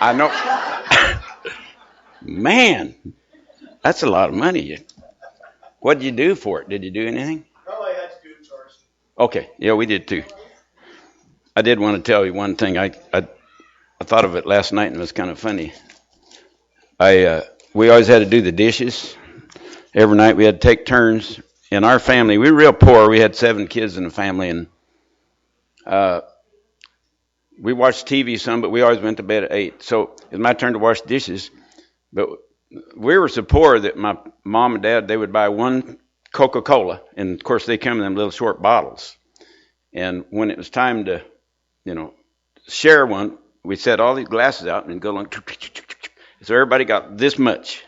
I know. Man, that's a lot of money. What did you do for it? Did you do anything? Probably had to do chores. Okay, yeah, we did too. I did want to tell you one thing. I thought of it last night and it was kind of funny. We always had to do the dishes every night. We had to take turns. In our family, we were real poor. We had 7 kids in the family, and uh, we watched TV some, but we always went to bed at 8. So it was my turn to wash dishes. But we were so poor that my mom and dad, they would buy one Coca-Cola, and of course they come in them little short bottles. And when it was time to, share one, we set all these glasses out and go along. So everybody got this much.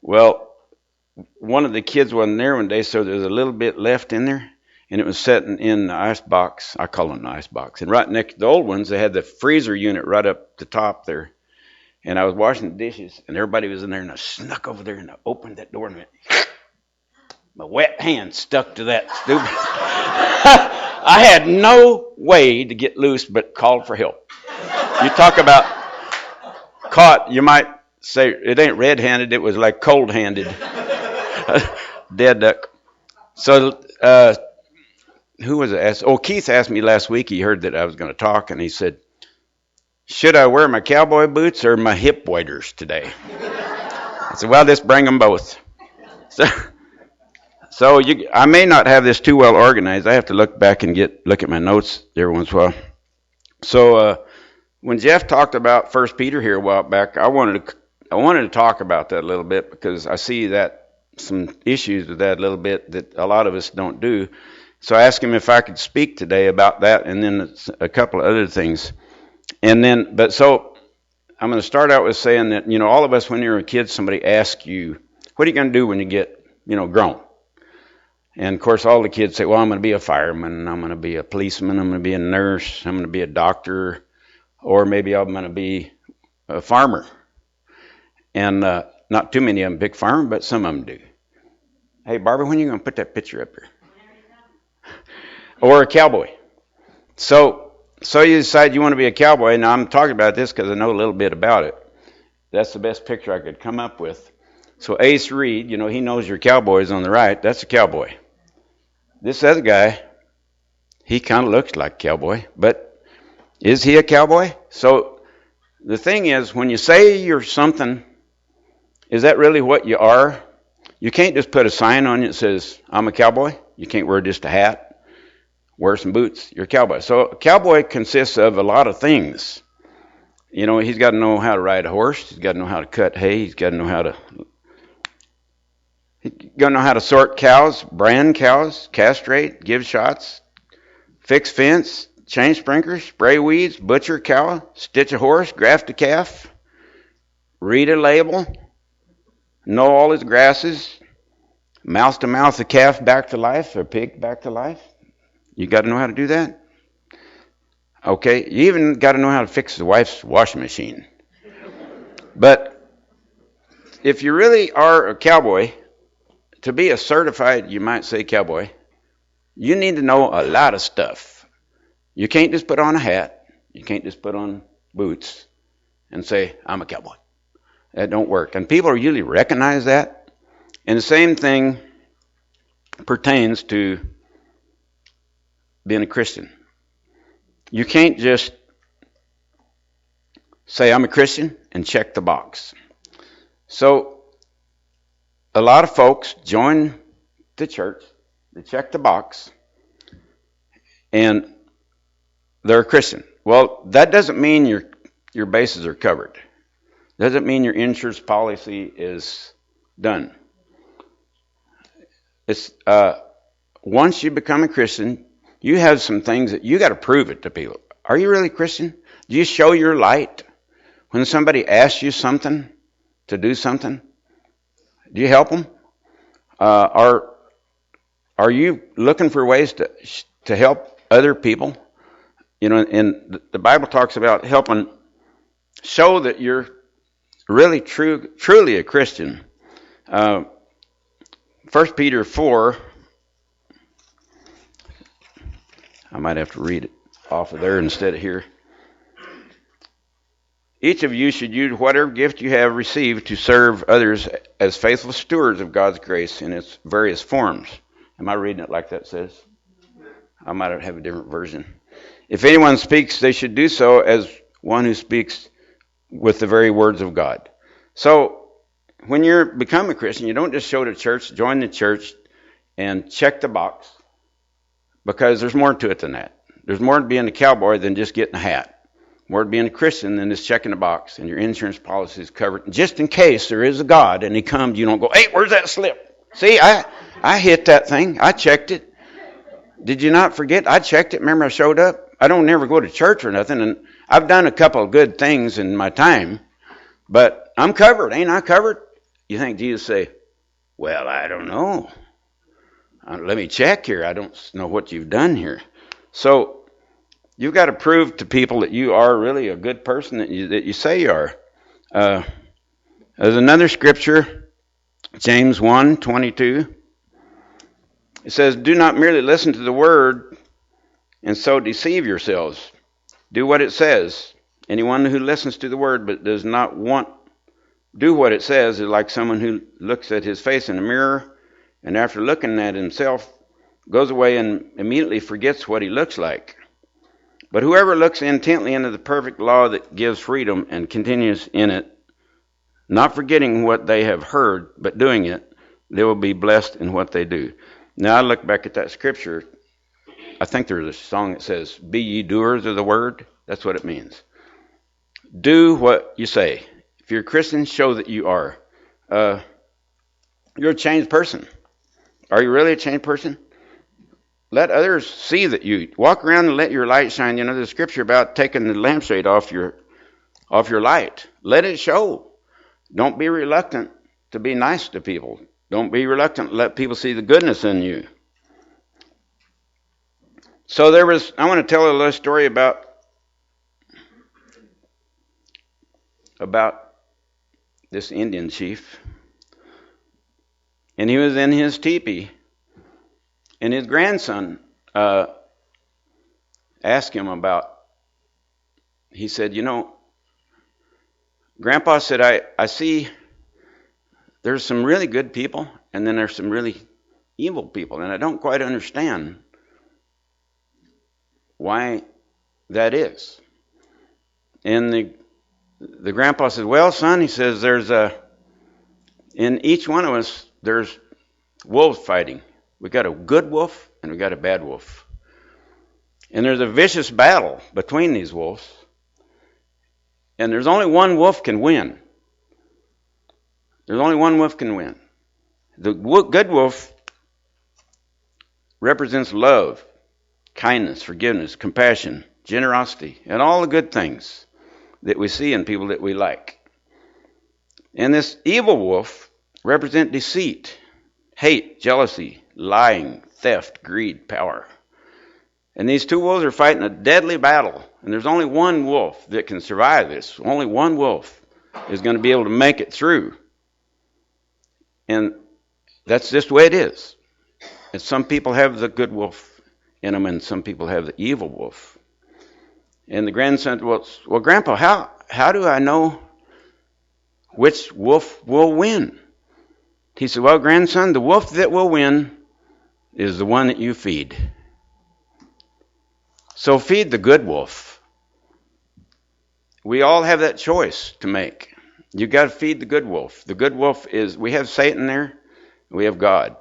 Well, one of the kids wasn't there one day, so there was a little bit left in there, and it was sitting in the ice box. I call it an ice box. And right next to the old ones, they had the freezer unit right up the top there. And I was washing the dishes, and everybody was in there, and I snuck over there, and I opened that door, and my wet hand stuck to that stupid. I had no way to get loose but called for help. You talk about caught, you might say it ain't red-handed, it was like cold-handed. Dead duck. So who was it? Oh, Keith asked me last week. He heard that I was going to talk, and he said, should I wear my cowboy boots or my hip waders today? I said, well, just bring them both. So I may not have this too well organized. I have to look back and look at my notes every once in a while. So when Jeff talked about 1 Peter here a while back, I wanted to talk about that a little bit because I see that some issues with that a little bit that a lot of us don't do. So I asked him if I could speak today about that and then a couple of other things. So I'm going to start out with saying that, all of us, when you're a kid, somebody asks you, what are you going to do when you get, grown? And of course, all the kids say, well, I'm going to be a fireman, I'm going to be a policeman, I'm going to be a nurse, I'm going to be a doctor, or maybe I'm going to be a farmer. And not too many of them pick farmer, but some of them do. Hey, Barbara, when are you going to put that picture up here? Or a cowboy. So you decide you want to be a cowboy. Now, I'm talking about this because I know a little bit about it. That's the best picture I could come up with. So Ace Reed, he knows your cowboys on the right. That's a cowboy. This other guy, he kind of looks like a cowboy, but is he a cowboy? So the thing is, when you say you're something, is that really what you are? You can't just put a sign on you that says, I'm a cowboy. You can't wear just a hat, wear some boots. You're a cowboy. So a cowboy consists of a lot of things. He's got to know how to ride a horse. He's got to know how to cut hay. He's got to know how to sort cows, brand cows, castrate, give shots, fix fence, change sprinklers, spray weeds, butcher a cow, stitch a horse, graft a calf, read a label, know all his grasses, mouth to mouth a calf back to life, or pig back to life. You got to know how to do that. Okay, you even got to know how to fix the wife's washing machine. But if you really are a cowboy, to be a certified, you might say, cowboy, you need to know a lot of stuff. You can't just put on a hat. You can't just put on boots and say, I'm a cowboy. That don't work. And people usually recognize that. And the same thing pertains to being a Christian. You can't just say, I'm a Christian, and check the box. So a lot of folks join the church, they check the box, and they're a Christian. Well, that doesn't mean your bases are covered. Doesn't mean your insurance policy is done. It's once you become a Christian, you have some things that you got to prove it to people. Are you really Christian? Do you show your light when somebody asks you something to do something? Do you help them? Are you looking for ways to help other people? And the Bible talks about helping show that you're really truly a Christian. 1 Peter 4, I might have to read it off of there instead of here. Each of you should use whatever gift you have received to serve others as faithful stewards of God's grace in its various forms. Am I reading it like that says? I might have a different version. If anyone speaks, they should do so as one who speaks with the very words of God. So when you become a Christian, you don't just show to church, join the church, and check the box, because there's more to it than that. There's more to being a cowboy than just getting a hat. More to being a Christian than just checking the box, and your insurance policy is covered. Just in case there is a God and he comes, you don't go, hey, where's that slip? See, I hit that thing. I checked it. Did you not forget? I checked it. Remember I showed up? I don't never go to church or nothing, and I've done a couple of good things in my time, but I'm covered. Ain't I covered? You think Jesus say, well, I don't know. Let me check here. I don't know what you've done here. So you've got to prove to people that you are really a good person that you say you are. There's another scripture, James 1:22. It says, do not merely listen to the word and so deceive yourselves. Do what it says. Anyone who listens to the word but does not do what it says is like someone who looks at his face in a mirror and after looking at himself goes away and immediately forgets what he looks like. But whoever looks intently into the perfect law that gives freedom and continues in it, not forgetting what they have heard, but doing it, they will be blessed in what they do. Now, I look back at that scripture. I think there's a song that says, be ye doers of the word. That's what it means. Do what you say. If you're a Christian, show that you are. You're a changed person. Are you really a changed person? Let others see that you walk around and let your light shine. You know, there's a scripture about taking the lampshade off your light. Let it show. Don't be reluctant to be nice to people. Don't be reluctant to let people see the goodness in you. So I want to tell a little story about this Indian chief. And he was in his teepee. And his grandson asked him he said, you know, Grandpa said, I see there's some really good people, and then there's some really evil people, and I don't quite understand why that is. And the grandpa said, well, son, he says, in each one of us, there's wolves fighting. We got a good wolf and we got a bad wolf. And there's a vicious battle between these wolves. And there's only one wolf can win. There's only one wolf can win. The good wolf represents love, kindness, forgiveness, compassion, generosity, and all the good things that we see in people that we like. And this evil wolf represents deceit, hate, jealousy, lying, theft, greed, power. And these two wolves are fighting a deadly battle. And there's only one wolf that can survive this. Only one wolf is going to be able to make it through. And that's just the way it is. And some people have the good wolf in them, and some people have the evil wolf. And the grandson said, well, Grandpa, how do I know which wolf will win? He said, well, grandson, the wolf that will win is the one that you feed. So feed the good wolf. We all have that choice to make. You got to feed the good wolf. The good wolf is, we have Satan there, we have God.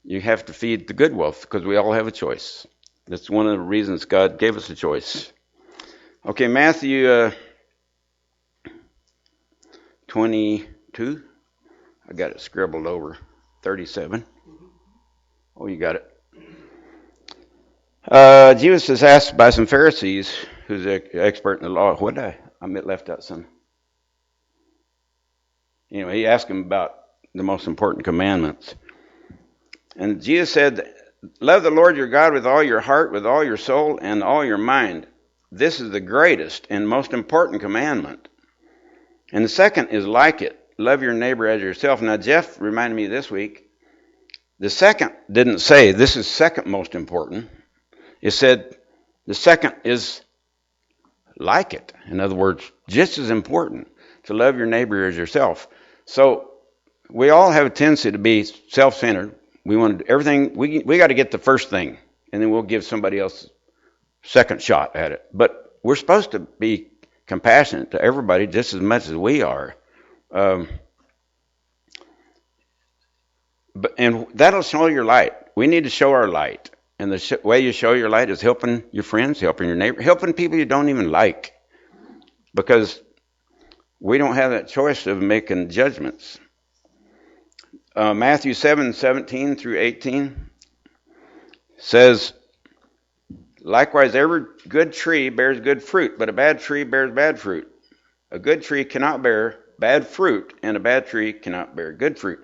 You have to feed the good wolf because we all have a choice. That's one of the reasons God gave us a choice. Okay, Matthew 22. I got it scribbled over. 37. Oh, you got it. Jesus is asked by some Pharisees, who's an expert in the law. What did I left out some. Anyway, he asked him about the most important commandments. And Jesus said, love the Lord your God with all your heart, with all your soul, and all your mind. This is the greatest and most important commandment. And the second is like it. Love your neighbor as yourself. Now, Jeff reminded me this week, the second didn't say this is second most important. It said the second is like it. In other words, just as important to love your neighbor as yourself. So we all have a tendency to be self-centered. We want everything. We got to get the first thing, and then we'll give somebody else a second shot at it. But we're supposed to be compassionate to everybody just as much as we are. And that'll show your light. We need to show our light. And the way you show your light is helping your friends, helping your neighbor, helping people you don't even like. Because we don't have that choice of making judgments. Matthew 7:17 through 18 says, likewise, every good tree bears good fruit, but a bad tree bears bad fruit. A good tree cannot bear bad fruit, and a bad tree cannot bear good fruit.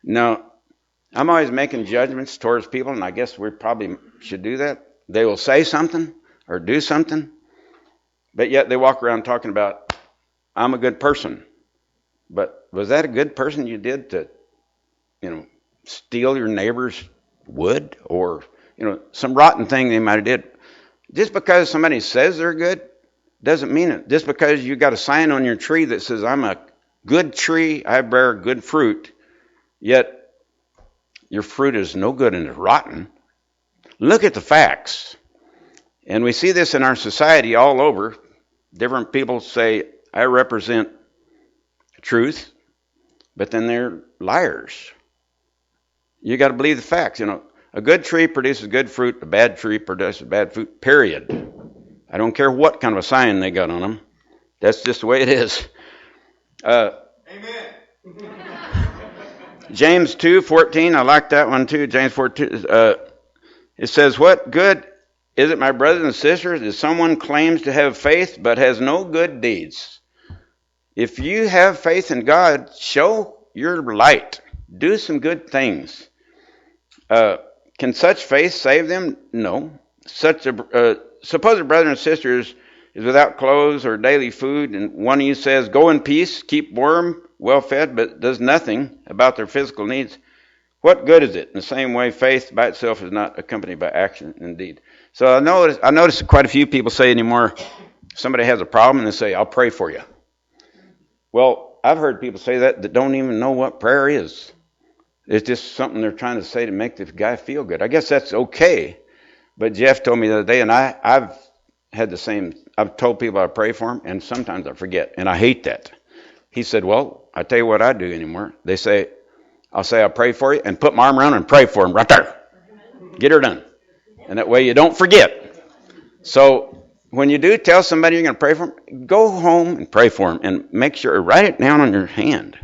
Now, I'm always making judgments towards people, and I guess we probably should do that. They will say something or do something, but yet they walk around talking about, I'm a good person. But was that a good person you did to, steal your neighbor's wood or, some rotten thing they might have did? Just because somebody says they're good doesn't mean it. Just because you got a sign on your tree that says, I'm a good tree, I bear good fruit, yet your fruit is no good and is rotten. Look at the facts. And we see this in our society all over. Different people say, I represent truth, but then they're liars. You got to believe the facts. A good tree produces good fruit, a bad tree produces bad fruit, period. I don't care what kind of a sign they got on them. That's just the way it is. Amen. James 2:14, I like that one too. James 4:2. It says, what good is it, my brothers and sisters, if someone claims to have faith but has no good deeds? If you have faith in God, show your light. Do some good things. Can such faith save them? No. Suppose a brother and sister is without clothes or daily food, and one of you says, go in peace, keep warm, well fed, but does nothing about their physical needs. What good is it? In the same way, faith by itself is not accompanied by action indeed. So I notice quite a few people say anymore, somebody has a problem and they say, I'll pray for you. Well, I've heard people say that don't even know what prayer is. It's just something they're trying to say to make the guy feel good. I guess that's okay. But Jeff told me the other day, and I've had the same, I've told people I pray for them, and sometimes I forget, and I hate that. He said, well, I tell you what I do anymore. I'll say I pray for you, and put my arm around and pray for him right there. Get her done. And that way you don't forget. So when you do tell somebody you're going to pray for them, go home and pray for them, and make sure, write it down on your hand.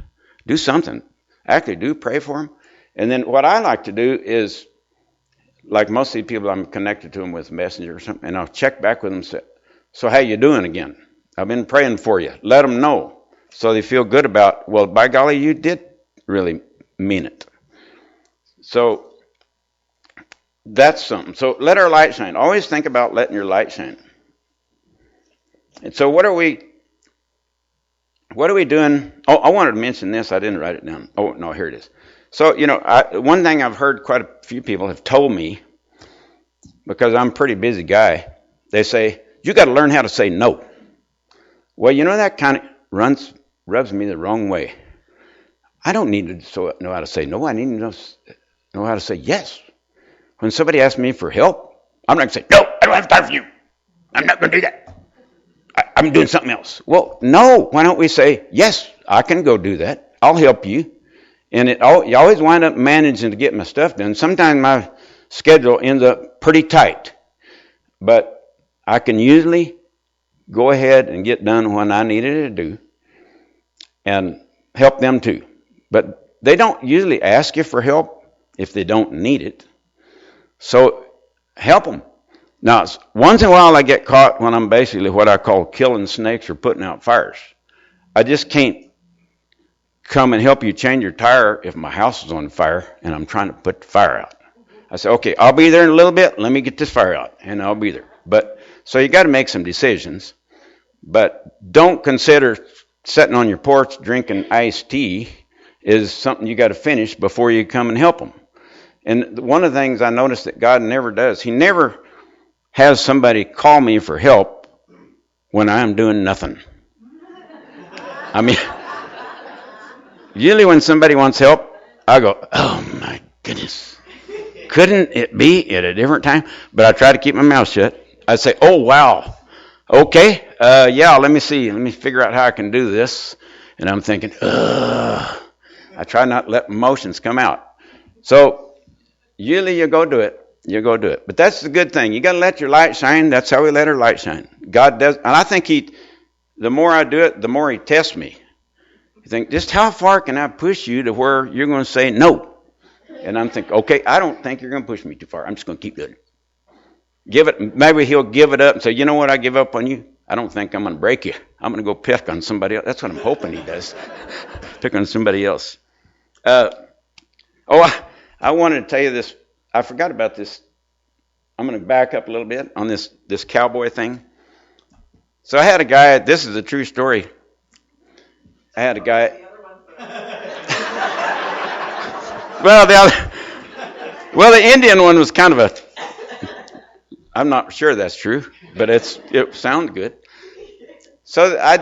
Do something. Actually, do pray for them. And then what I like to do is, like most of the people I'm connected to them with Messenger or something, and I'll check back with them and say, so how you doing again? I've been praying for you. Let them know so they feel good about, well, by golly, you did really mean it. So that's something. So let our light shine. Always think about letting your light shine. And so what are we doing? Oh, I wanted to mention this. I didn't write it down. Oh, no, here it is. So, one thing I've heard quite a few people have told me, because I'm a pretty busy guy, they say, you got to learn how to say no. Well, that kind of rubs me the wrong way. I don't need to know how to say no. I need to know how to say yes. When somebody asks me for help, I'm not going to say, no, I don't have time for you. I'm not going to do that. I'm doing something else. Well, no. Why don't we say, yes, I can go do that. I'll help you. And you always wind up managing to get my stuff done. Sometimes my schedule ends up pretty tight. But I can usually go ahead and get done what I needed to do and help them too. But they don't usually ask you for help if they don't need it. So help them. Now, once in a while I get caught when I'm basically what I call killing snakes or putting out fires. I just can't come and help you change your tire if my house is on fire and I'm trying to put the fire out. I say, okay, I'll be there in a little bit. Let me get this fire out, and I'll be there. But so you got to make some decisions. But don't consider sitting on your porch drinking iced tea is something you got to finish before you come and help them. And one of the things I noticed that God never does, He never has somebody call me for help when I am doing nothing. I mean, usually when somebody wants help, I go, oh my goodness. Couldn't it be at a different time? But I try to keep my mouth shut. I say, oh, wow. Okay, yeah, let me see. Let me figure out how I can do this. And I'm thinking, ugh. I try not to let emotions come out. So usually you go do it. You go do it. But that's the good thing. You got to let your light shine. That's how we let our light shine. God does. And I think the more I do it, the more he tests me. You think, just how far can I push you to where you're going to say no? And I'm thinking, okay, I don't think you're going to push me too far. I'm just going to keep doing it. Maybe he'll give it up and say, you know what, I give up on you. I don't think I'm going to break you. I'm going to go pick on somebody else. That's what I'm hoping he does. Pick on somebody else. I wanted to tell you this. I forgot about this. I'm going to back up a little bit on this cowboy thing. So I had a guy, this is a true story. I had a guy. Well, the Indian one was kind of I'm not sure that's true, but it sounds good. So I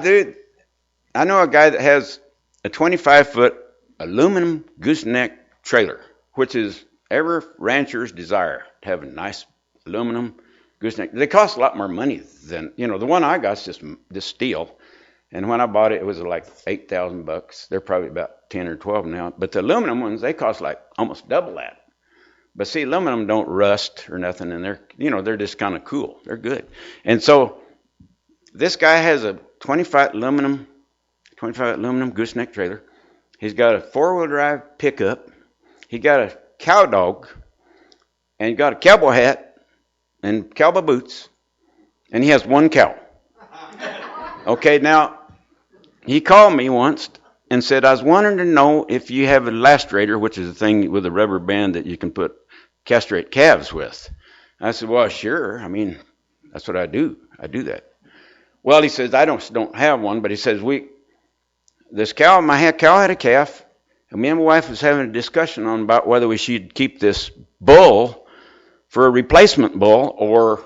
know a guy that has a 25-foot aluminum gooseneck trailer, which is every rancher's desire to have a nice aluminum gooseneck. They cost a lot more money than, the one I got is just steel. And when I bought it, it was like $8,000. They're probably about 10 or 12 now. But the aluminum ones, they cost like almost double that. But see, aluminum don't rust or nothing, and they're just kind of cool. They're good. And so this guy has a 25 aluminum gooseneck trailer. He's got a 4-wheel drive pickup. He got a cow dog, and he got a cowboy hat and cowboy boots, and he has one cow. Okay, now he called me once and said, I was wondering to know if you have a lastrator, which is a thing with a rubber band that you can castrate calves with. I said, well, sure. I mean, that's what I do. I do that. Well, he says, I don't have one, but he says, my cow had a calf, and me and my wife was having a discussion about whether we should keep this bull for a replacement bull or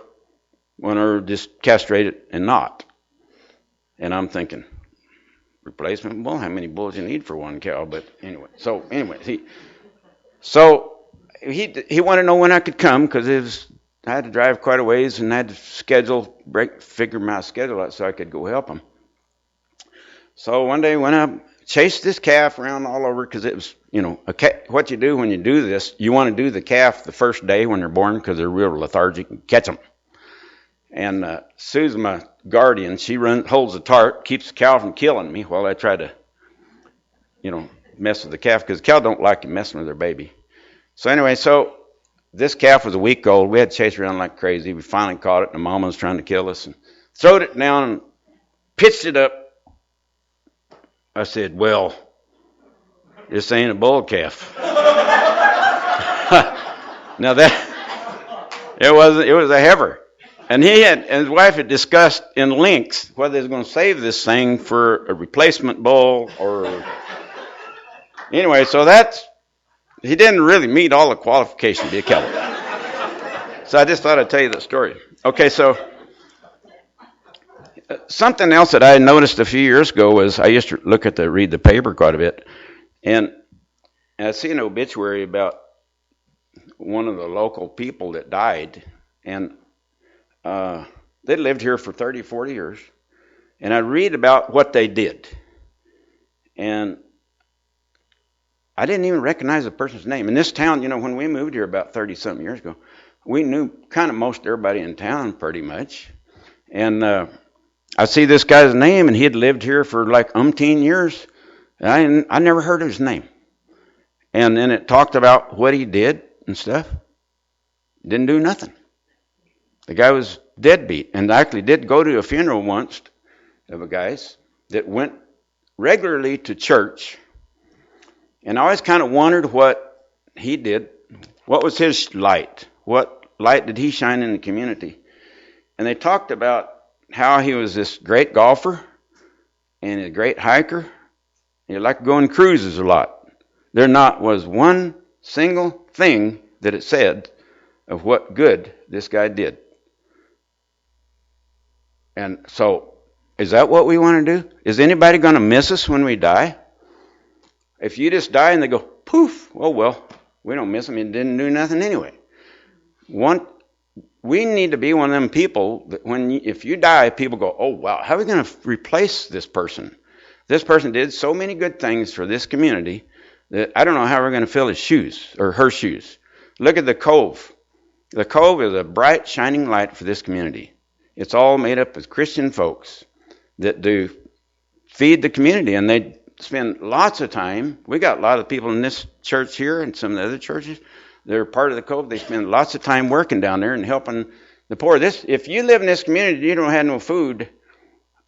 just castrate it and not. And I'm thinking, replacement bull? How many bulls you need for one cow? But anyway, he wanted to know when I could come because I had to drive quite a ways and I had to figure my schedule out so I could go help him. So one day when I chased this calf around all over because it was, what you do when you do this, you want to do the calf the first day when they're born because they're real lethargic and catch them. And Susan, my guardian, she holds the tart, keeps the cow from killing me while I try to, mess with the calf because the cow don't like you messing with their baby. So anyway, this calf was a week old. We had to chase around like crazy. We finally caught it, and the mama was trying to kill us and throwed it down and pitched it up. I said, well, this ain't a bull calf. Now it was a heifer. And he and his wife had discussed in lengths whether they was going to save this thing for a replacement bull or... Anyway, so he didn't really meet all the qualifications to be a cowboy. So I just thought I'd tell you that story. Okay, so something else that I noticed a few years ago was I used to read the paper quite a bit, and I see an obituary about one of the local people that died, and they lived here for 30, 40 years, and I read about what they did, and I didn't even recognize the person's name. In this town, when we moved here about 30-something years ago, we knew kind of most everybody in town pretty much, and I see this guy's name, and he had lived here for like umpteen years, and I never heard of his name, and then it talked about what he did and stuff. Didn't do nothing. The guy was deadbeat, and I actually did go to a funeral once of a guy's that went regularly to church, and I always kind of wondered what he did. What was his light? What light did he shine in the community? And they talked about how he was this great golfer and a great hiker. He liked going cruises a lot. There was one single thing that it said of what good this guy did. And so Is that what we want to do? Is anybody going to miss us when we die? If you just die and they go, poof, oh well, we don't miss them. It didn't do nothing anyway. We need to be one of them people that if you die, people go, oh wow, how are we going to replace this person? This person did so many good things for this community that I don't know how we're going to fill his shoes or her shoes. Look at the Cove. The Cove is a bright, shining light for this community. It's all made up of Christian folks that do feed the community, and they spend lots of time. We got a lot of people in this church here and some of the other churches that are part of the Cove. They spend lots of time working down there and helping the poor. If you live in this community and you don't have no food,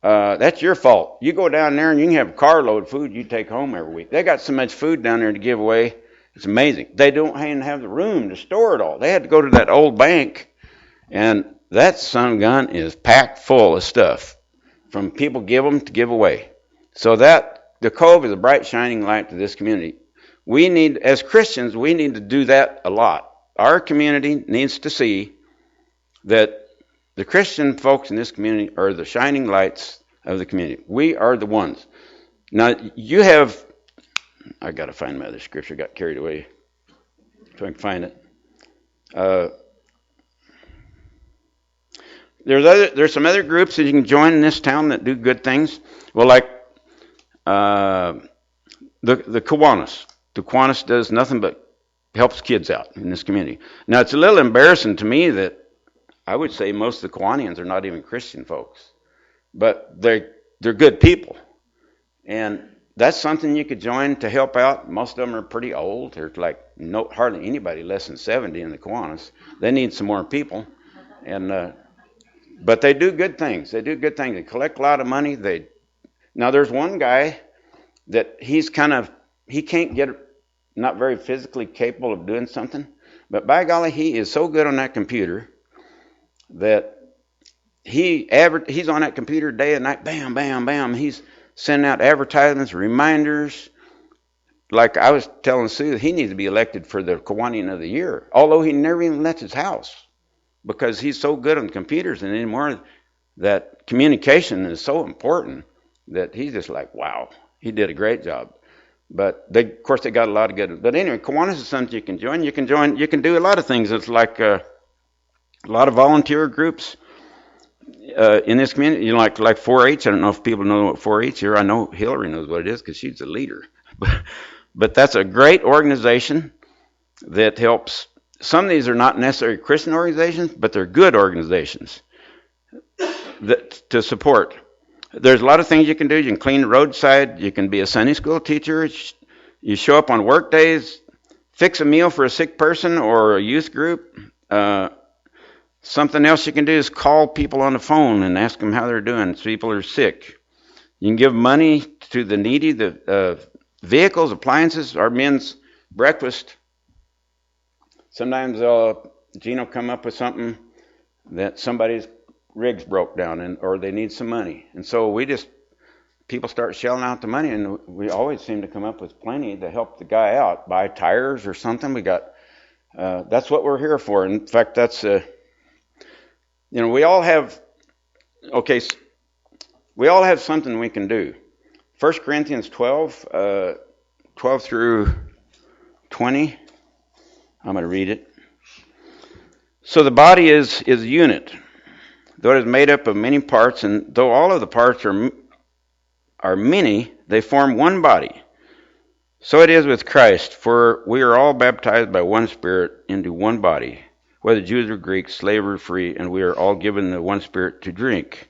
that's your fault. You go down there and you can have a carload of food you take home every week. They got so much food down there to give away. It's amazing. They don't even have the room to store it all. They had to go to that old bank, and that son of a gun is packed full of stuff from people give them to give away. So the Cove is a bright, shining light to this community. As Christians, we need to do that a lot. Our community needs to see that the Christian folks in this community are the shining lights of the community. We are the ones. Now, I got to find my other scripture. Got carried away. If I can find it. There's some other groups that you can join in this town that do good things. Well, like the Kiwanis. The Kiwanis does nothing but helps kids out in this community. Now, it's a little embarrassing to me that I would say most of the Kiwanians are not even Christian folks, but they're good people, and that's something you could join to help out. Most of them are pretty old. There's like hardly anybody less than 70 in the Kiwanis. They need some more people, and but they do good things. They collect a lot of money. Now there's one guy that he can't get, not very physically capable of doing something, but by golly, he is so good on that computer that he's on that computer day and night, bam, bam, bam. He's sending out advertisements, reminders. Like I was telling Sue, he needs to be elected for the Kiwanian of the Year, although he never even left his house, because he's so good on computers, and anymore that communication is so important that he's just like, wow, he did a great job. But of course they got a lot of good. But anyway, Kiwanis is something you can join. You can do a lot of things. It's like a lot of volunteer groups in this community. Like 4-H. I don't know if people know what 4-H is. I know Hillary knows what it is because she's the leader. But that's a great organization that helps. Some of these are not necessarily Christian organizations, but they're good organizations to support. There's a lot of things you can do. You can clean the roadside. You can be a Sunday school teacher. You show up on work days, fix a meal for a sick person or a youth group. Something else you can do is call people on the phone and ask them how they're doing. So people are sick. You can give money to the needy, the vehicles, appliances, our men's breakfast. Sometimes Gene will come up with something that somebody's rigs broke down or they need some money. And so people start shelling out the money, and we always seem to come up with plenty to help the guy out, buy tires or something. That's what we're here for. In fact, that's, we all have something we can do. 1 Corinthians 12 through 20. I'm going to read it. So the body is a unit, though it is made up of many parts, and though all of the parts are many, they form one body. So it is with Christ, for we are all baptized by one Spirit into one body, whether Jews or Greeks, slave or free, and we are all given the one Spirit to drink.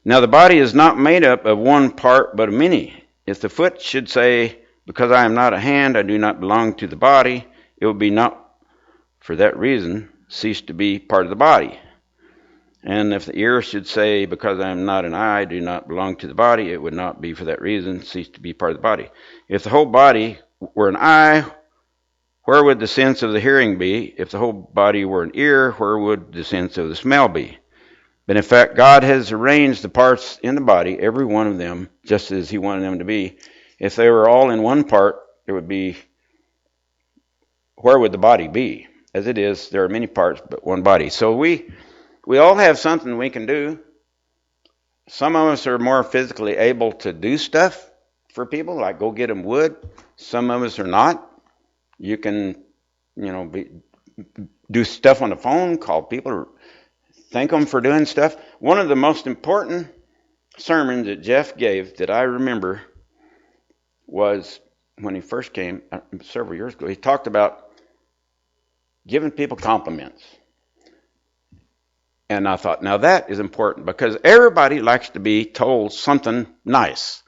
Now the body is not made up of one part, but of many. If the foot should say, because I am not a hand, I do not belong to the body, it would be not for that reason cease to be part of the body. And if the ear should say, because I am not an eye, I do not belong to the body, it would not be for that reason cease to be part of the body. If the whole body were an eye, where would the sense of the hearing be? If the whole body were an ear, where would the sense of the smell be? But in fact, God has arranged the parts in the body, every one of them, just as he wanted them to be. If they were all in one part, where would the body be? As it is, there are many parts, but one body. So we all have something we can do. Some of us are more physically able to do stuff for people, like go get them wood. Some of us are not. You can, do stuff on the phone, call people, thank them for doing stuff. One of the most important sermons that Jeff gave that I remember was when he first came several years ago. He talked about giving people compliments. And I thought, now that is important because everybody likes to be told something nice.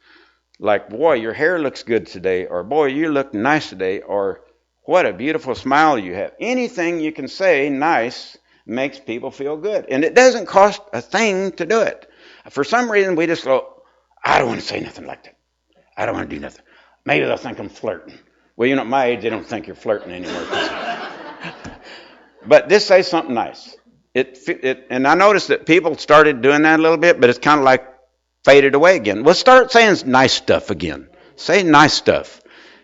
Like, boy, your hair looks good today, or boy, you look nice today, or what a beautiful smile you have. Anything you can say nice makes people feel good. And it doesn't cost a thing to do it. For some reason, we just go, I don't want to say nothing like that. I don't want to do nothing. Maybe they'll think I'm flirting. Well, at my age, they don't think you're flirting anymore. But just say something nice. And I noticed that people started doing that a little bit, but it's kind of like faded away again. Well, start saying nice stuff again. Say nice stuff.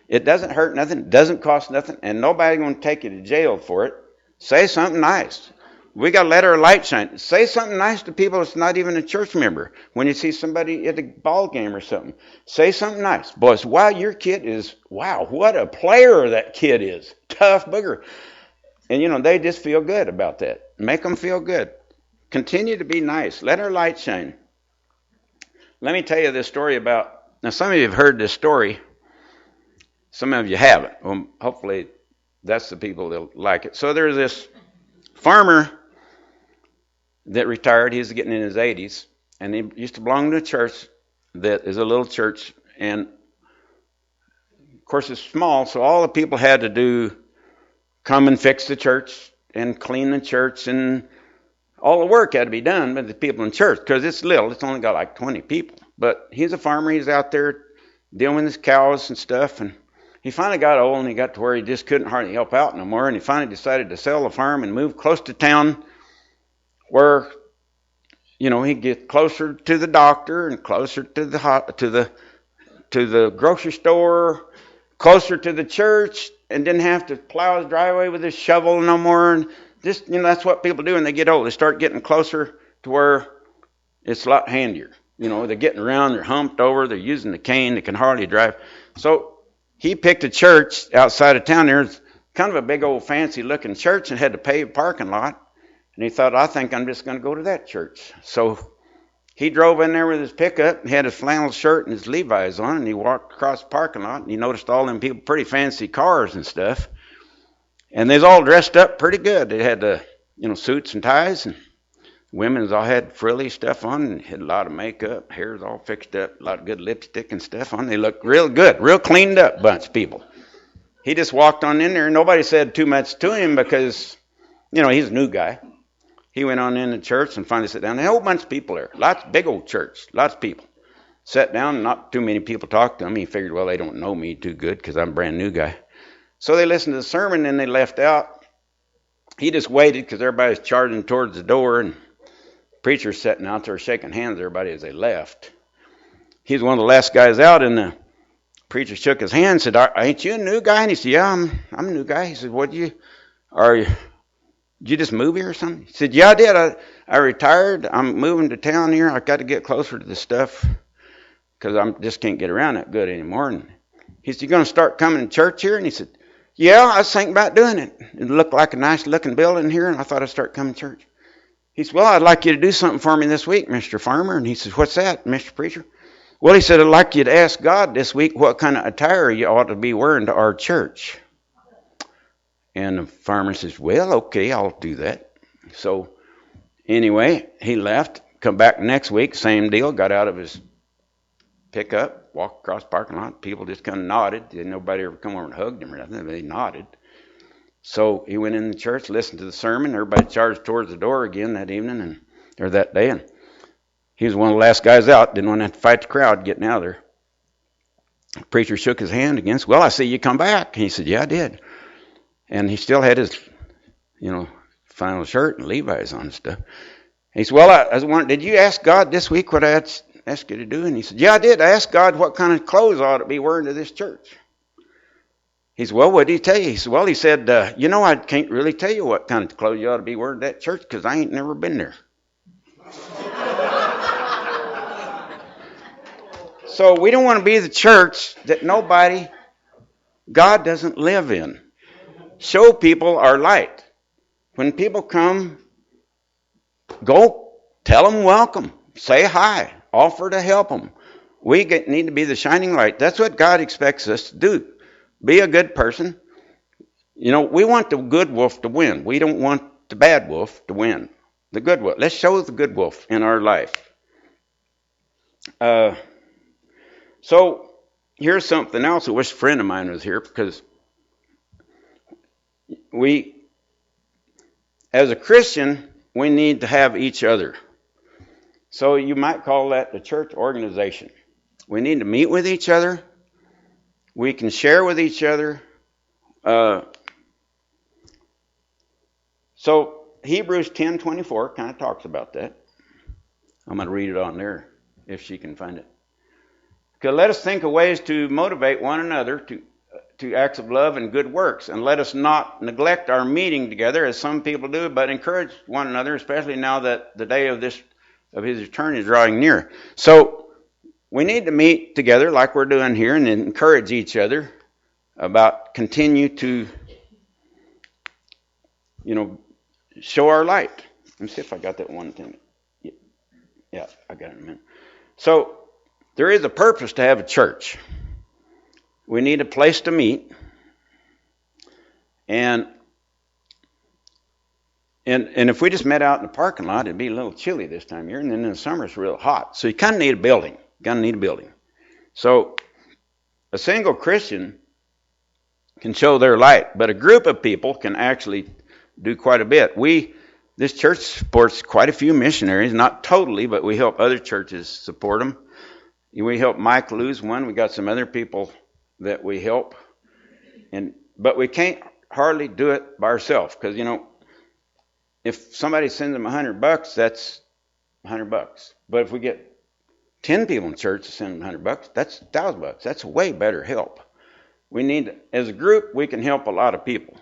It doesn't hurt nothing. It doesn't cost nothing. And nobody's going to take you to jail for it. Say something nice. We got to let our light shine. Say something nice to people that's not even a church member. When you see somebody at a ball game or something, say something nice. Boys, wow, your kid is, wow, what a player that kid is. Tough booger. And, they just feel good about that. Make them feel good. Continue to be nice. Let our light shine. Let me tell you this story about, now some of you have heard this story. Some of you haven't. Well, hopefully that's the people that like it. So there's this farmer that retired. He was getting in his 80s. And he used to belong to a church that is a little church. And, of course, it's small. So all the people had to do, come and fix the church and clean the church. And all the work had to be done by the people in church because it's little. It's only got like 20 people. But he's a farmer. He's out there dealing with his cows and stuff. And he finally got old and he got to where he just couldn't hardly help out no more. And he finally decided to sell the farm and move close to town where, he'd get closer to the doctor and closer to the grocery store, closer to the church, and didn't have to plow his driveway with his shovel no more. And just, that's what people do when they get old. They start getting closer to where it's a lot handier. They're getting around, they're humped over, they're using the cane, they can hardly drive. So he picked a church outside of town. There's kind of a big old fancy looking church and had a paved parking lot. And he thought, I think I'm just going to go to that church. So he drove in there with his pickup, had his flannel shirt and his Levi's on, and he walked across the parking lot, and he noticed all them people, pretty fancy cars and stuff. And they was all dressed up pretty good. They had, suits and ties, and women's all had frilly stuff on, and had a lot of makeup, hair's all fixed up, a lot of good lipstick and stuff on. They looked real good, real cleaned up bunch of people. He just walked on in there, and nobody said too much to him because, he's a new guy. He went on in the church and finally sat down. A whole bunch of people there. Big old church. Lots of people. Sat down and not too many people talked to him. He figured, well, they don't know me too good because I'm a brand new guy. So they listened to the sermon and they left out. He just waited because everybody's charging towards the door and the preacher's sitting out there shaking hands with everybody as they left. He was one of the last guys out and the preacher shook his hand and said, ain't you a new guy? And he said, yeah, I'm a new guy. He said, did you just move here or something? He said, yeah, I did. I retired. I'm moving to town here. I've got to get closer to the stuff because I just can't get around that good anymore. And he said, you going to start coming to church here? And he said, yeah, I was thinking about doing it. It looked like a nice looking building here, and I thought I'd start coming to church. He said, well, I'd like you to do something for me this week, Mr. Farmer. And he said, what's that, Mr. Preacher? Well, he said, I'd like you to ask God this week what kind of attire you ought to be wearing to our church. And the farmer says, well, okay, I'll do that. So anyway, he left, come back next week, same deal, got out of his pickup, walked across the parking lot. People just kind of nodded. Didn't nobody ever come over and hugged him or nothing. They nodded. So he went in the church, listened to the sermon. Everybody charged towards the door again that evening or that day. And he was one of the last guys out. Didn't want to have to fight the crowd getting out of there. The preacher shook his hand again. Said, well, I see you come back. And he said, yeah, I did. And he still had his, flannel shirt and Levi's on and stuff. He said, well, I was wondering, did you ask God this week what I asked you to do? And he said, yeah, I did. I asked God what kind of clothes I ought to be wearing to this church. He said, well, what did he tell you? He said, well, he said, I can't really tell you what kind of clothes you ought to be wearing to that church because I ain't never been there. So we don't want to be the church that God doesn't live in. Show people our light. When people come, go tell them welcome. Say hi. Offer to help them. We need to be the shining light. That's what God expects us to do. Be a good person. We want the good wolf to win. We don't want the bad wolf to win. The good wolf. Let's show the good wolf in our life. So here's something else. I wish a friend of mine was here, because as a Christian, we need to have each other. So you might call that the church organization. We need to meet with each other. We can share with each other. So Hebrews 10:24 kind of talks about that. I'm going to read it on there if she can find it. Okay, let us think of ways to motivate one another to acts of love and good works, and let us not neglect our meeting together as some people do, but encourage one another, especially now that the day of his return is drawing near. So we need to meet together like we're doing here and encourage each other about continue to, show our light. Let me see if I got that one thing. Yeah, I got it in a minute. So there is a purpose to have a church. We need a place to meet. And if we just met out in the parking lot, it'd be a little chilly this time of year. And then in the summer, it's real hot. So you kind of need a building. So a single Christian can show their light, but a group of people can actually do quite a bit. This church supports quite a few missionaries, not totally, but we help other churches support them. We help Mike lose one. We got some other people that we help, but we can't hardly do it by ourselves, because if somebody sends them $100, that's $100. But if we get 10 people in church to send them $100, that's $1,000. That's way better help. As a group, we can help a lot of people.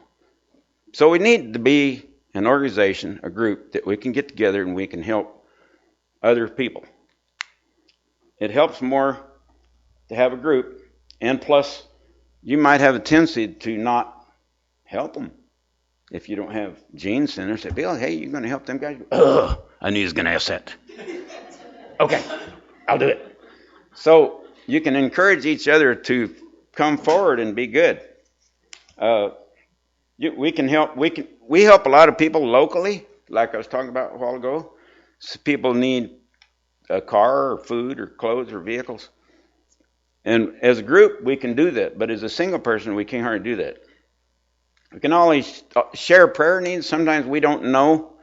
So we need to be an organization, a group that we can get together and we can help other people. It helps more to have a group, and plus, you might have a tendency to not help them. If you don't have genes in there, say, Bill, hey, you're going to help them guys? Ugh, I knew he was going to ask that. Okay, I'll do it. So you can encourage each other to come forward and be good. We help a lot of people locally, like I was talking about a while ago. So people need a car or food or clothes or vehicles. And as a group, we can do that. But as a single person, we can't hardly do that. We can always share prayer needs. Sometimes we don't know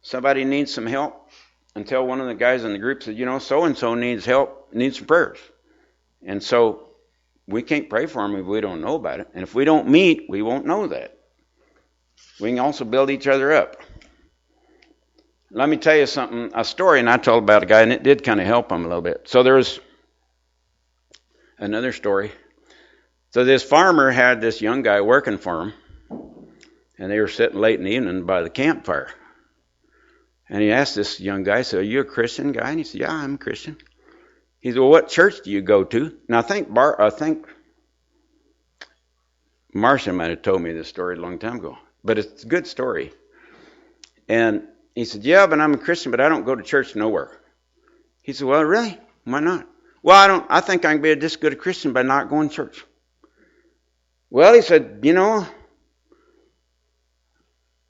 somebody needs some help until one of the guys in the group said, so-and-so needs help, needs some prayers. And so we can't pray for them if we don't know about it. And if we don't meet, we won't know that. We can also build each other up. Let me tell you a story, and I told about a guy, and it did kind of help him a little bit. So there's another story. So this farmer had this young guy working for him, and they were sitting late in the evening by the campfire. And he asked this young guy, so are you a Christian guy? And he said, yeah, I'm a Christian. He said, well, what church do you go to? Now, I think Marcia might have told me this story a long time ago, but it's a good story. And he said, yeah, but I'm a Christian, but I don't go to church nowhere. He said, well, really? Why not? Well, I think I can be just as good a Christian by not going to church. Well, he said,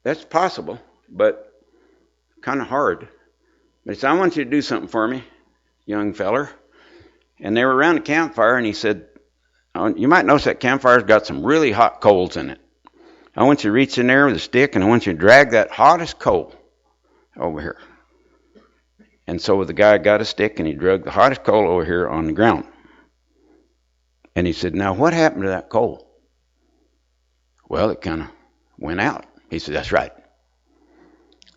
that's possible, but kind of hard. But he said, I want you to do something for me, young feller. And they were around the campfire, and he said, you might notice that campfire's got some really hot coals in it. I want you to reach in there with a stick, and I want you to drag that hottest coal over here. And so the guy got a stick, and he dragged the hottest coal over here on the ground. And he said, now what happened to that coal? Well, it kind of went out. He said, that's right.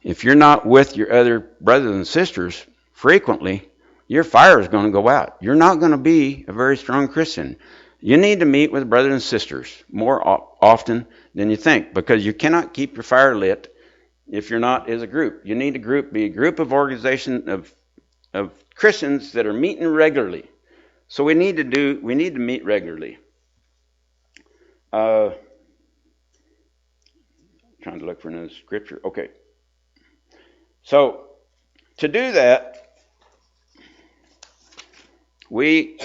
If you're not with your other brothers and sisters frequently, your fire is going to go out. You're not going to be a very strong Christian. You need to meet with brothers and sisters more often than you think, because you cannot keep your fire lit if you're not as a group. You need be a group of organization of Christians that are meeting regularly, So we need to meet regularly. Trying to look for another scripture. Okay. So to do that, we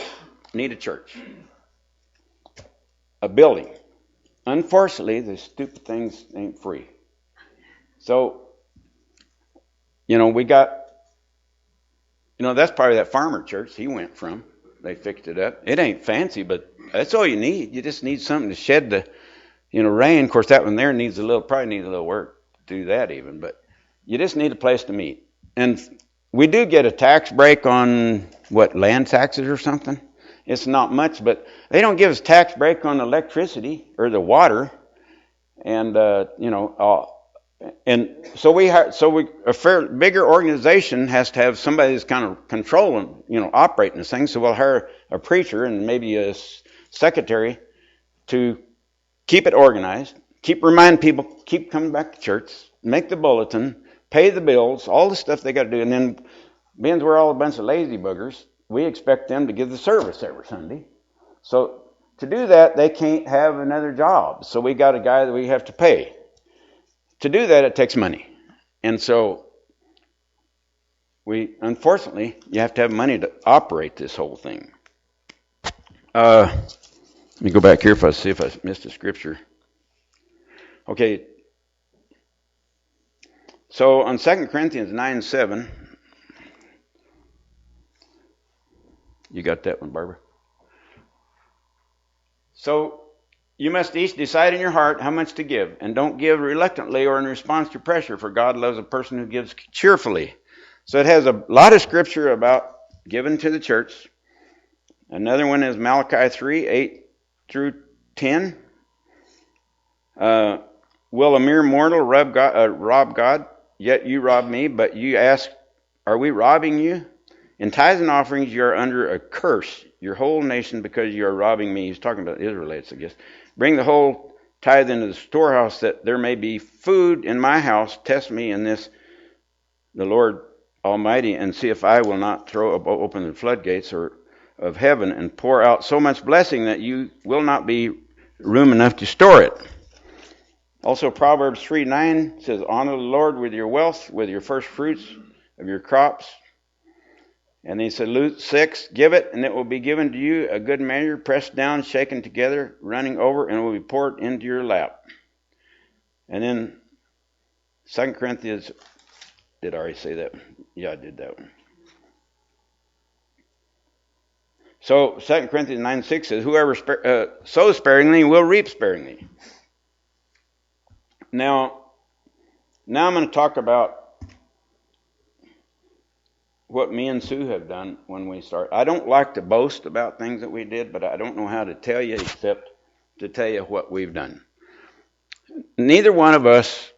need a church, a building. Unfortunately, the stupid things ain't free. So, we got, that's probably that farmer church he went from. They fixed it up. It ain't fancy, but that's all you need. You just need something to shed the, rain. Of course, that one there probably needs a little work to do that even, but you just need a place to meet. And we do get a tax break on, land taxes or something? It's not much, but they don't give us tax break on electricity or the water. And, and so a bigger organization has to have somebody that's kind of controlling, operating this thing. So we'll hire a preacher and maybe a secretary to keep it organized, keep reminding people, keep coming back to church, make the bulletin, pay the bills, all the stuff they got to do. And then, being we're all a bunch of lazy buggers, we expect them to give the service every Sunday. So to do that, they can't have another job. So we got a guy that we have to pay. To do that, it takes money. And so unfortunately, you have to have money to operate this whole thing. Let me go back here see if I missed a scripture. Okay. So on 2 Corinthians 9:7, you got that one, Barbara? So you must each decide in your heart how much to give, and don't give reluctantly or in response to pressure, for God loves a person who gives cheerfully. So it has a lot of scripture about giving to the church. Another one is Malachi 3:8-10. Will a mere mortal rob God? Yet you rob me, but you ask, are we robbing you? In tithes and offerings you are under a curse, your whole nation, because you are robbing me. He's talking about Israelites, I guess. Bring the whole tithe into the storehouse, that there may be food in my house. Test me in this, the Lord Almighty, and see if I will not throw open the floodgates of heaven and pour out so much blessing that you will not be room enough to store it. Also, Proverbs 3:9 says, honor the Lord with your wealth, with your first fruits of your crops. And he said, Luke 6, give it, and it will be given to you, a good measure, pressed down, shaken together, running over, and it will be poured into your lap. And then 2 Corinthians, did I already say that? Yeah, I did that one. So 2 Corinthians 9:6 says, whoever sows sparingly will reap sparingly. Now I'm going to talk about what me and Sue have done when we start. I don't like to boast about things that we did, but I don't know how to tell you except to tell you what we've done. Neither one of us,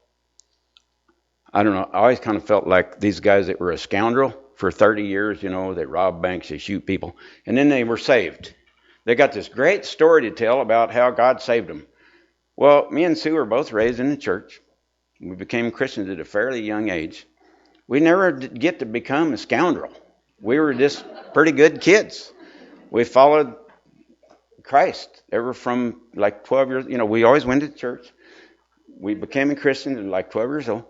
I don't know, I always kind of felt like these guys that were a scoundrel for 30 years, they rob banks, they shoot people, and then they were saved. They got this great story to tell about how God saved them. Well, me and Sue were both raised in the church. We became Christians at a fairly young age. We never did get to become a scoundrel. We were just pretty good kids. We followed Christ ever from like 12 years. We always went to church. We became a Christian at like 12 years old.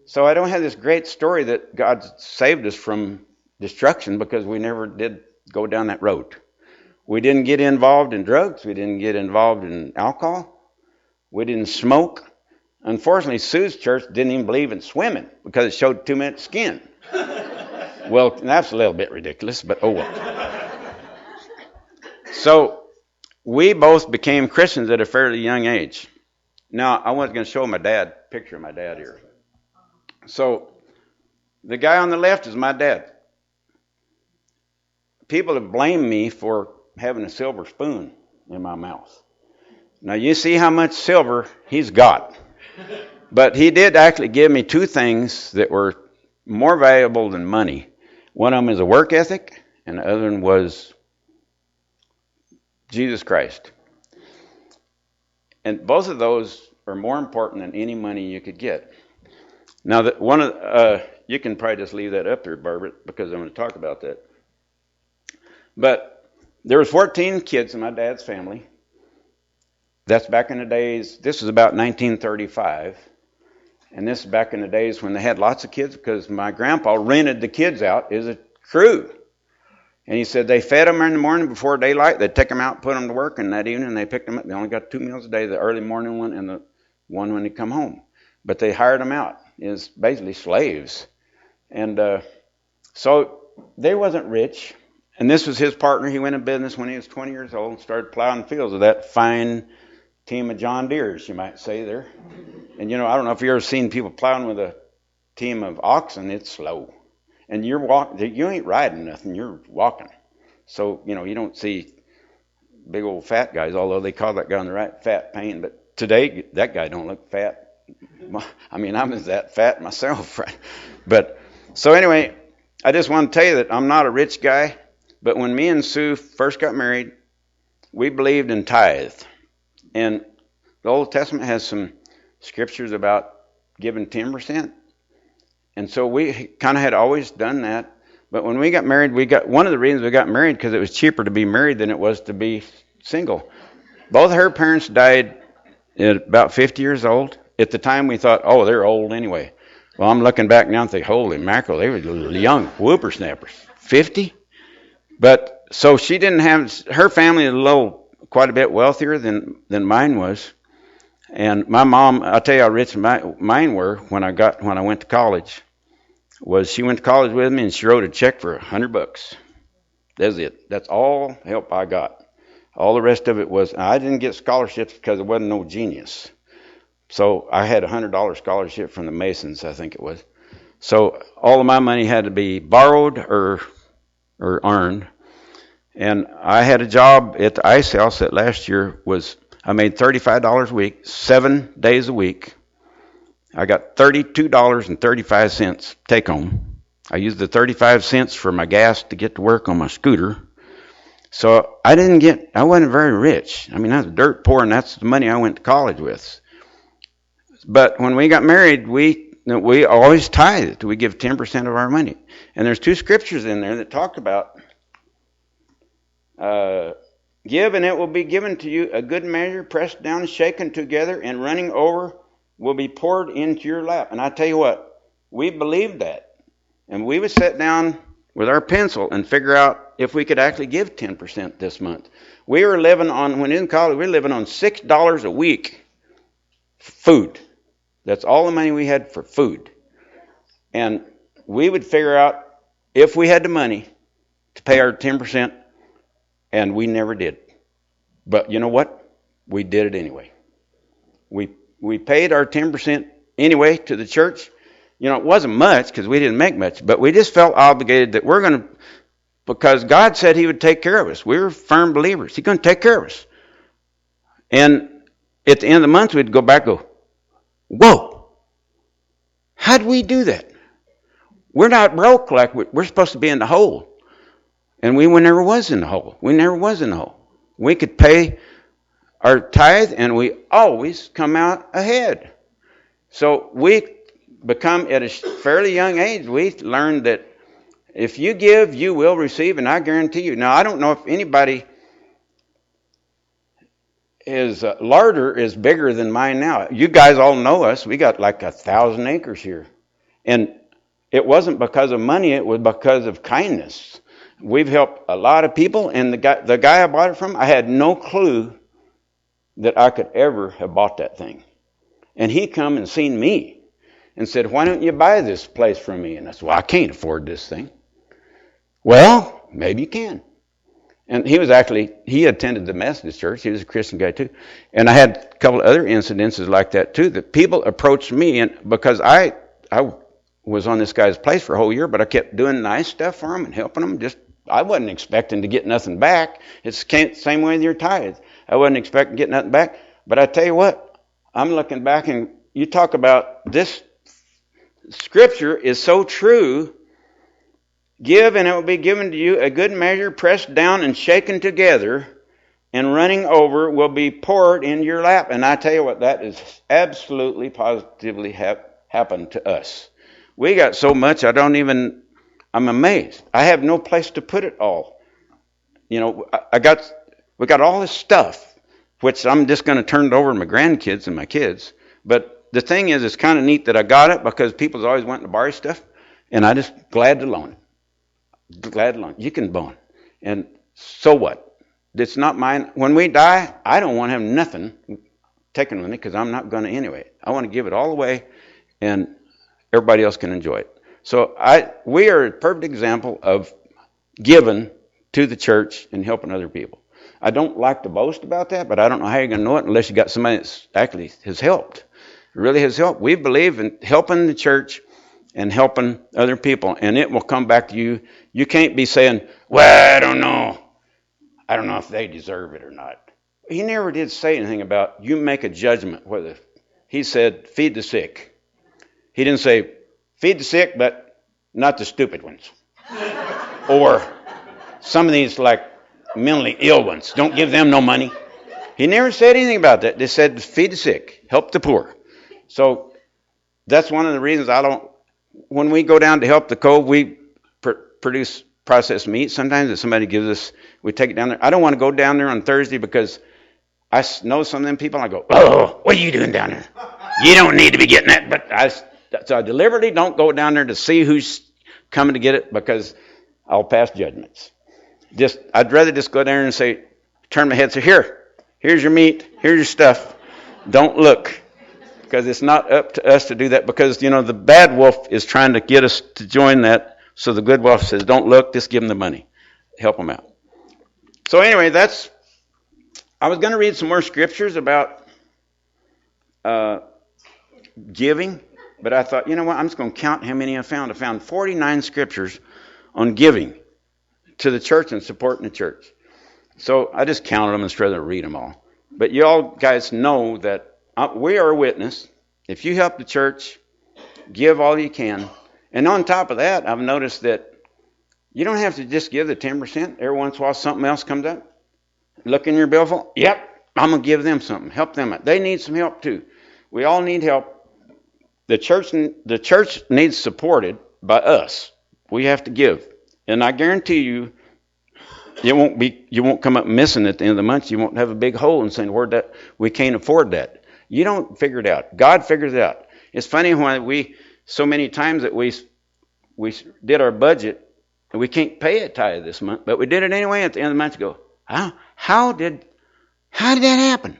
So I don't have this great story that God saved us from destruction, because we never did go down that road. We didn't get involved in drugs. We didn't get involved in alcohol. We didn't smoke. Unfortunately, Sue's church didn't even believe in swimming because it showed too much skin. Well, that's a little bit ridiculous, but oh well. So we both became Christians at a fairly young age. Now, I was going to show picture of my dad here. So the guy on the left is my dad. People have blamed me for having a silver spoon in my mouth. Now, you see how much silver he's got. But he did actually give me two things that were more valuable than money. One of them is a work ethic, and the other one was Jesus Christ. And both of those are more important than any money you could get. Now, you can probably just leave that up there, Barbara, because I'm going to talk about that. But There was 14 kids in my dad's family. That's back in the days, this is about 1935. And this is back in the days when they had lots of kids because my grandpa rented the kids out as a crew. And he said they fed them in the morning before daylight. They'd take them out, put them to work, and that evening they picked them up. They only got 2 meals a day, the early morning one and the one when they come home. But they hired them out as basically slaves. And so they wasn't rich. And this was his partner. He went in business when he was 20 years old and started plowing fields with that fine team of John Deeres, you might say there. And, I don't know if you've ever seen people plowing with a team of oxen. It's slow. And you ain't riding nothing, you're walking. So, you don't see big old fat guys, although they call that guy on the right Fat Payne. But today, that guy don't look fat. I mean, I'm as that fat myself, right? But, so anyway, I just want to tell you that I'm not a rich guy. But when me and Sue first got married, we believed in tithe. And the Old Testament has some scriptures about giving 10%. And so we kind of had always done that. But when we got married, one of the reasons we got married because it was cheaper to be married than it was to be single. Both her parents died at about 50 years old. At the time, we thought, oh, they're old anyway. Well, I'm looking back now and think, holy mackerel, they were young whippersnappers. 50? But so she didn't have, her family was quite a bit wealthier than mine was. And my mom, I'll tell you how rich mine were when I went to college. Was she went to college with me and she wrote a check for $100. That's it. That's all help I got. All the rest of it was, I didn't get scholarships because I wasn't no genius. So I had a $100 scholarship from the Masons, I think it was. So all of my money had to be borrowed or earned. And I had a job at the ice house that last year I made $35 a week, 7 days a week. I got $32.35 take home. I used the 35 cents for my gas to get to work on my scooter. So I wasn't very rich. I mean, I was dirt poor, and that's the money I went to college with. But when we got married, we always tithed. We give 10% of our money. And there's 2 scriptures in there that talk about give, and it will be given to you, a good measure, pressed down, shaken together, and running over will be poured into your lap. And I tell you what, we believed that. And we would sit down with our pencil and figure out if we could actually give 10% this month. We were living on, when in college, we were living on $6 a week for food. That's all the money we had for food. And we would figure out if we had the money to pay our 10%, and we never did. But you know what? We did it anyway. We paid our 10% anyway to the church. It wasn't much because we didn't make much, but we just felt obligated that we're going to, because God said he would take care of us. We were firm believers. He's going to take care of us. And at the end of the month, we'd go back and go, whoa, how'd we do that? We're not broke like we're supposed to be in the hole. And we never was in the hole. We never was in the hole. We could pay our tithe, and we always come out ahead. So we become, at a fairly young age, we learned that if you give, you will receive, and I guarantee you. Now, I don't know if anybody his larder is bigger than mine now. You guys all know us. We got like 1,000 acres here. And it wasn't because of money. It was because of kindness. We've helped a lot of people. And the guy I bought it from, I had no clue that I could ever have bought that thing. And he come and seen me and said, why don't you buy this place from me? And I said, well, I can't afford this thing. Well, maybe you can. And he attended the Methodist church. He was a Christian guy too. And I had a couple of other incidences like that too, that people approached me, and because I was on this guy's place for a whole year, but I kept doing nice stuff for him and helping him. I wasn't expecting to get nothing back. It's the same way with your tithe. I wasn't expecting to get nothing back. But I tell you what, I'm looking back, and you talk about this scripture is so true. Give, and it will be given to you, a good measure, pressed down and shaken together, and running over will be poured into your lap. And I tell you what, that is absolutely, positively happened to us. We got so much, I'm amazed. I have no place to put it all. we got all this stuff, which I'm just going to turn it over to my grandkids and my kids. But the thing is, it's kind of neat that I got it because people's always wanting to borrow stuff, and I just glad to loan it. Glad to loan it. You can loan it. And so what? It's not mine. When we die, I don't want to have nothing taken with me because I'm not going to anyway. I want to give it all away, and everybody else can enjoy it. So we are a perfect example of giving to the church and helping other people. I don't like to boast about that, but I don't know how you're going to know it unless you got somebody that's actually has helped. It really has helped. We believe in helping the church and helping other people, and it will come back to you. You can't be saying, well, I don't know. I don't know if they deserve it or not. He never did say anything about you make a judgment whether. He said, feed the sick. He didn't say, feed the sick, but not the stupid ones. Or some of these like mentally ill ones. Don't give them no money. He never said anything about that. They said, feed the sick, help the poor. So that's one of the reasons when we go down to help the Cove, we produce processed meat. Sometimes if somebody gives us, we take it down there. I don't want to go down there on Thursday because I know some of them people, and I go, oh, what are you doing down there? You don't need to be getting that. But so I deliberately don't go down there to see who's coming to get it because I'll pass judgments. I'd rather just go there and say, turn my head, say, here's your meat, here's your stuff. Don't look, because it's not up to us to do that, because, the bad wolf is trying to get us to join that. So the good wolf says, don't look, just give them the money. Help them out. So anyway, I was going to read some more scriptures about giving, but I thought, you know what, I'm just going to count how many I found. I found 49 scriptures on giving to the church and supporting the church. So I just counted them instead of read them all. But you all guys know that we are a witness. If you help the church, give all you can. And on top of that, I've noticed that you don't have to just give the 10%. Every once in a while something else comes up. Look in your billfold. Yep, I'm going to give them something. Help them out. They need some help too. We all need help. The church needs supported by us. We have to give. And I guarantee you, you won't come up missing at the end of the month. You won't have a big hole and saying, we can't afford that. You don't figure it out. God figures it out. It's funny when so many times that we did our budget and we can't pay a tithe this month, but we did it anyway at the end of the month to go, how did that happen?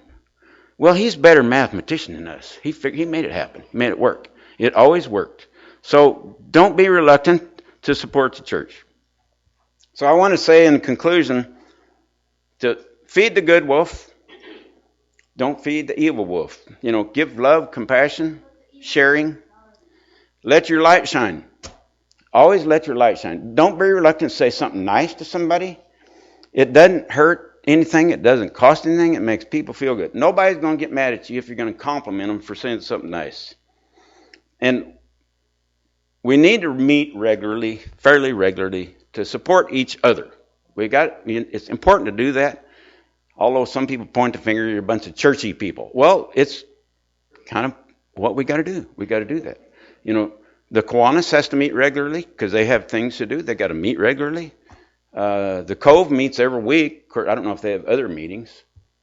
Well, he's a better mathematician than us. He made it happen. He made it work. It always worked. So don't be reluctant to support the church. So I want to say in conclusion, to feed the good wolf, don't feed the evil wolf. Give love, compassion, sharing. Let your light shine. Always let your light shine. Don't be reluctant to say something nice to somebody. It doesn't hurt anything. It doesn't cost anything. It makes people feel good. Nobody's going to get mad at you if you're going to compliment them for saying something nice. And we need to meet regularly, fairly regularly, to support each other. It's important to do that. Although some people point the finger, you're a bunch of churchy people. Well, it's kind of what we got to do. We got to do that. The Kiwanis has to meet regularly because they have things to do. They got to meet regularly. The Cove meets every week. Of course, I don't know if they have other meetings,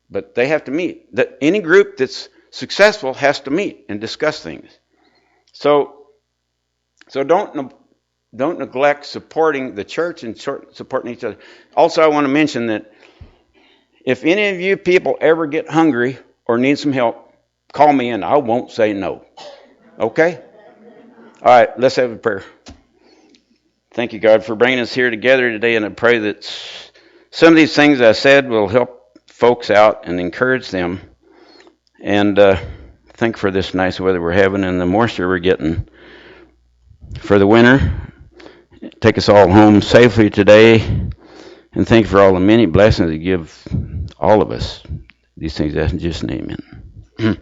but they have to meet. Any group that's successful has to meet and discuss things. So don't neglect supporting the church and supporting each other. Also, I want to mention that if any of you people ever get hungry or need some help, call me and I won't say no. Okay? All right, let's have a prayer. Thank you, God, for bringing us here together today, and I pray that some of these things I said will help folks out and encourage them. And thank you for this nice weather we're having and the moisture we're getting for the winter. Take us all home safely today, and thank you for all the many blessings you give all of us. These things, that's in Jesus' name, amen.